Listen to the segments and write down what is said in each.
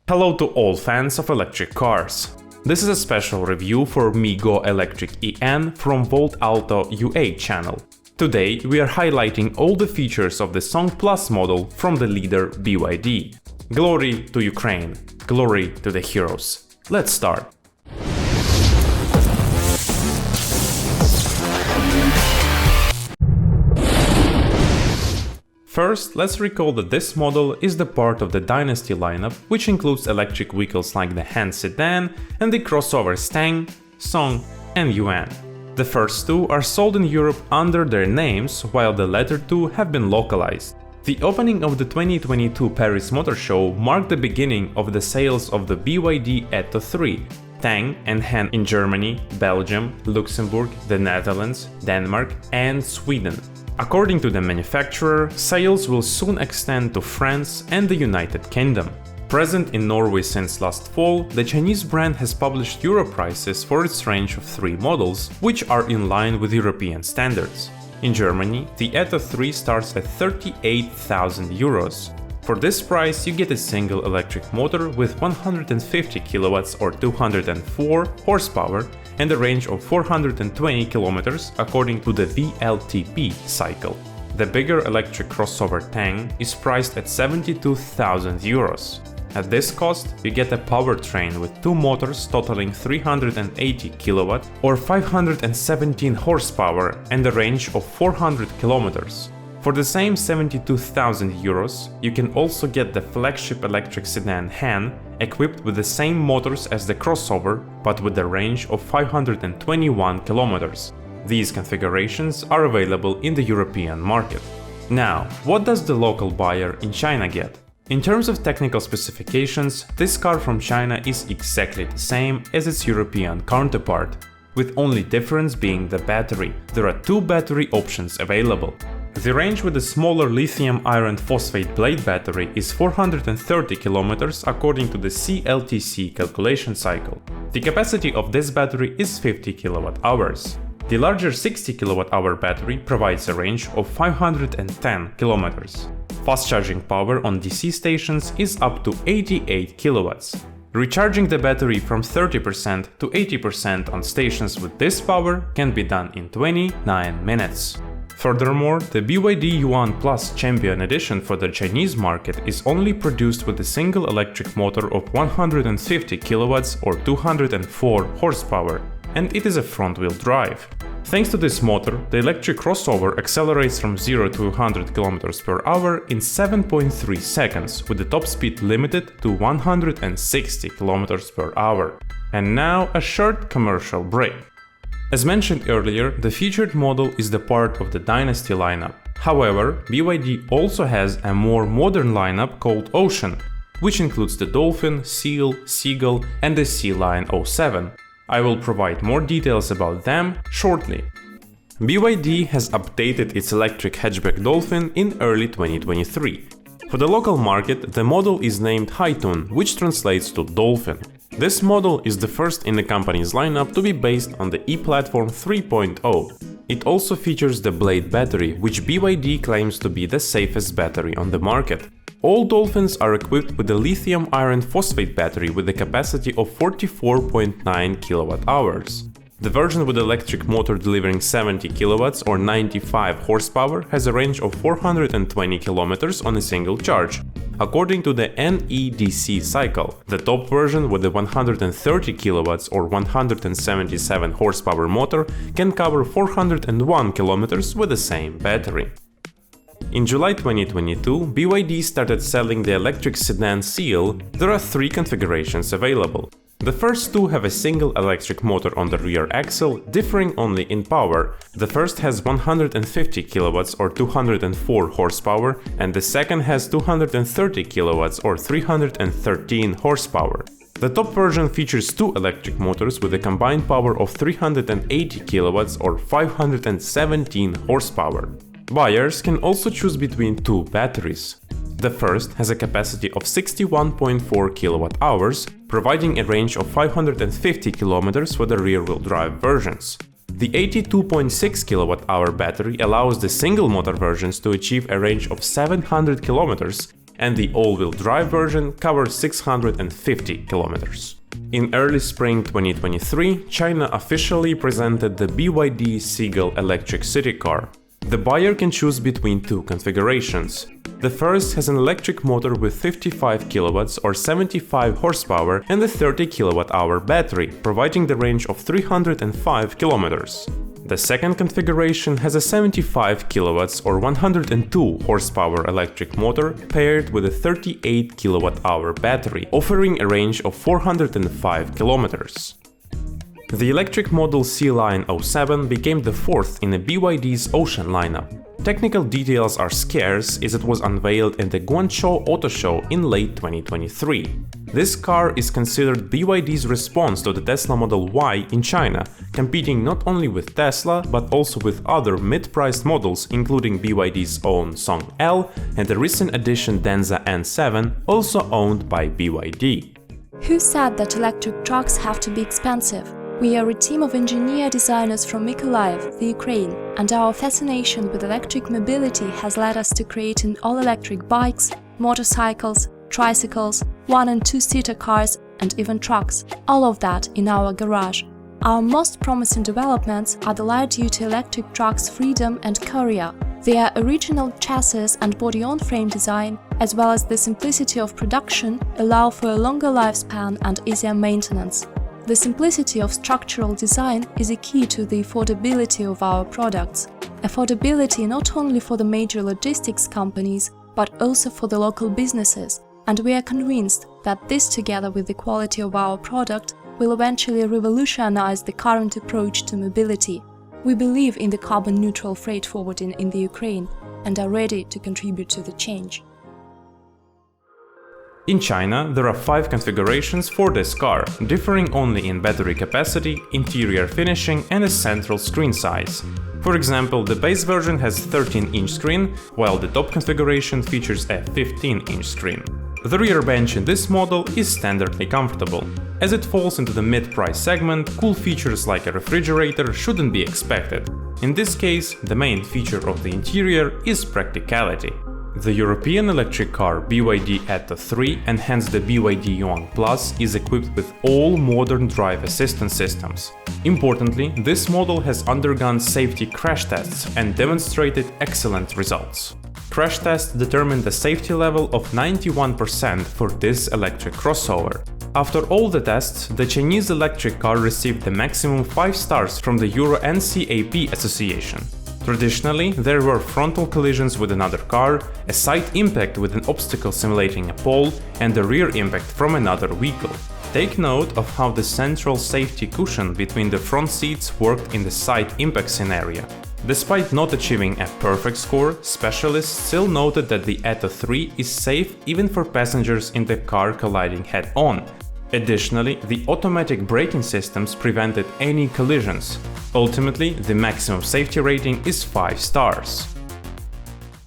Hello to all fans of electric cars. This is a special review for MeGoElectric EN from VOLTauto UA channel. Today we are highlighting all the features of the Song Plus model from the leader BYD. Glory to Ukraine, glory to the heroes. Let's start. First, let's recall that this model is the part of the Dynasty lineup, which includes electric vehicles like the Han sedan and the crossovers Tang, Song and Yuan. The first two are sold in Europe under their names, while the latter two have been localized. The opening of the 2022 Paris Motor Show marked the beginning of the sales of the BYD Atto 3, Tang and Han in Germany, Belgium, Luxembourg, the Netherlands, Denmark and Sweden. According to the manufacturer, sales will soon extend to France and the United Kingdom. Present in Norway since last fall, the Chinese brand has published Euro prices for its range of three models, which are in line with European standards. In Germany, the Atto 3 starts at 38,000 euros. For this price, you get a single electric motor with 150 kilowatts or 204 horsepower and a range of 420 kilometers according to the VLTP cycle. The bigger electric crossover Tang is priced at 72,000 euros. At this cost, you get a powertrain with two motors totaling 380 kilowatt or 517 horsepower and a range of 400 kilometers. For the same 72,000 euros, you can also get the flagship electric sedan Han, equipped with the same motors as the crossover, but with a range of 521 kilometers. These configurations are available in the European market. Now, what does the local buyer in China get? In terms of technical specifications, this car from China is exactly the same as its European counterpart, with only difference being the battery. There are two battery options available. The range with the smaller lithium iron phosphate blade battery is 430 kilometers according to the CLTC calculation cycle. The capacity of this battery is 50 kilowatt-hours. The larger 60 kilowatt-hour battery provides a range of 510 kilometers. Fast charging power on DC stations is up to 88 kilowatts. Recharging the battery from 30% to 80% on stations with this power can be done in 29 minutes. Furthermore, the BYD Yuan Plus Champion Edition for the Chinese market is only produced with a single electric motor of 150 kilowatts or 204 horsepower, and it is a front-wheel drive. Thanks to this motor, the electric crossover accelerates from 0 to 100 km per hour in 7.3 seconds, with the top speed limited to 160 km per hour. And now a short commercial break. As mentioned earlier, the featured model is the part of the Dynasty lineup. However, BYD also has a more modern lineup called Ocean, which includes the Dolphin, Seal, Seagull and the Sea Lion 07. I will provide more details about them shortly. BYD has updated its electric hatchback Dolphin in early 2023. For the local market, the model is named Haitun, which translates to Dolphin. This model is the first in the company's lineup to be based on the e-platform 3.0. It also features the Blade battery, which BYD claims to be the safest battery on the market. All Dolphins are equipped with the lithium iron phosphate battery with a capacity of 44.9 kilowatt-hours. The version with electric motor delivering 70 kilowatts or 95 horsepower has a range of 420 kilometers on a single charge. According to the NEDC cycle, the top version with the 130 kilowatts or 177 horsepower motor can cover 401 kilometers with the same battery. In July 2022, BYD started selling the electric sedan Seal. There are three configurations available. The first two have a single electric motor on the rear axle, differing only in power. The first has 150 kilowatts or 204 horsepower, and the second has 230 kilowatts or 313 horsepower. The top version features two electric motors with a combined power of 380 kilowatts or 517 horsepower. Buyers can also choose between two batteries. The first has a capacity of 61.4 kilowatt-hours, providing a range of 550 kilometers for the rear-wheel drive versions. The 82.6 kWh battery allows the single-motor versions to achieve a range of 700 km and the all-wheel drive version covers 650 kilometers. In early spring 2023, China officially presented the BYD Seagul electric city car. The buyer can choose between two configurations. The first has an electric motor with 55 kilowatts or 75 horsepower and a 30 kilowatt-hour battery, providing the range of 305 kilometers. The second configuration has a 75 kilowatts or 102 horsepower electric motor paired with a 38 kilowatt-hour battery, offering a range of 405 kilometers. The electric model Sea Lion 07 became the fourth in the BYD's Ocean lineup. Technical details are scarce as it was unveiled in the Guangzhou Auto Show in late 2023. This car is considered BYD's response to the Tesla Model Y in China, competing not only with Tesla but also with other mid-priced models including BYD's own Song L and the recent addition Denza N7, also owned by BYD. Who said that electric trucks have to be expensive? We are a team of engineer designers from Mykolaiv, the Ukraine, and our fascination with electric mobility has led us to creating all-electric bikes, motorcycles, tricycles, one- and two-seater cars, and even trucks, all of that in our garage. Our most promising developments are the light-duty electric trucks Freedom and Courier. Their original chassis and body-on-frame design, as well as the simplicity of production, allow for a longer lifespan and easier maintenance. The simplicity of structural design is a key to the affordability of our products. Affordability not only for the major logistics companies, but also for the local businesses, and we are convinced that this, together with the quality of our product, will eventually revolutionize the current approach to mobility. We believe in the carbon-neutral freight forwarding in the Ukraine and are ready to contribute to the change. In China, there are 5 configurations for this car, differing only in battery capacity, interior finishing and a central screen size. For example, the base version has a 13-inch screen, while the top configuration features a 15-inch screen. The rear bench in this model is standardly comfortable. As it falls into the mid-price segment, cool features like a refrigerator shouldn't be expected. In this case, the main feature of the interior is practicality. The European electric car BYD Atto 3 and hence the BYD Yuan Plus is equipped with all modern drive assistance systems. Importantly, this model has undergone safety crash tests and demonstrated excellent results. Crash tests determined the safety level of 91% for this electric crossover. After all the tests, the Chinese electric car received the maximum 5 stars from the Euro NCAP Association. Traditionally, there were frontal collisions with another car, a side impact with an obstacle simulating a pole, and a rear impact from another vehicle. Take note of how the central safety cushion between the front seats worked in the side impact scenario. Despite not achieving a perfect score, specialists still noted that the Atto 3 is safe even for passengers in the car colliding head-on. Additionally, the automatic braking systems prevented any collisions. Ultimately, the maximum safety rating is 5 stars.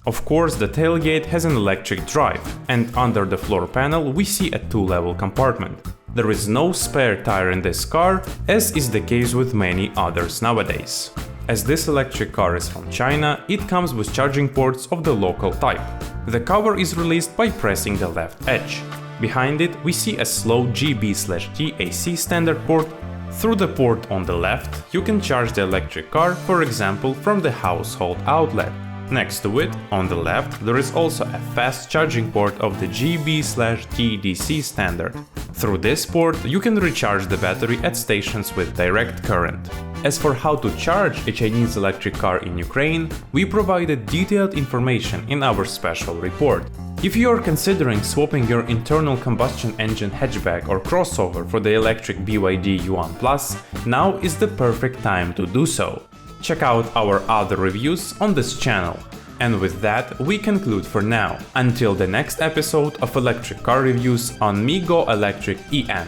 Of course, the tailgate has an electric drive, and under the floor panel we see a 2-level compartment. There is no spare tire in this car, as is the case with many others nowadays. As this electric car is from China, it comes with charging ports of the local type. The cover is released by pressing the left edge. Behind it, we see a slow GB/T AC standard port. Through the port on the left, you can charge the electric car, for example, from the household outlet. Next to it, on the left, there is also a fast charging port of the GB/T DC standard. Through this port, you can recharge the battery at stations with direct current. As for how to charge a Chinese electric car in Ukraine, we provided detailed information in our special report. If you are considering swapping your internal combustion engine hatchback or crossover for the electric BYD Yuan Plus, now is the perfect time to do so. Check out our other reviews on this channel. And with that, we conclude for now. Until the next episode of electric car reviews on MeGoElectric EN.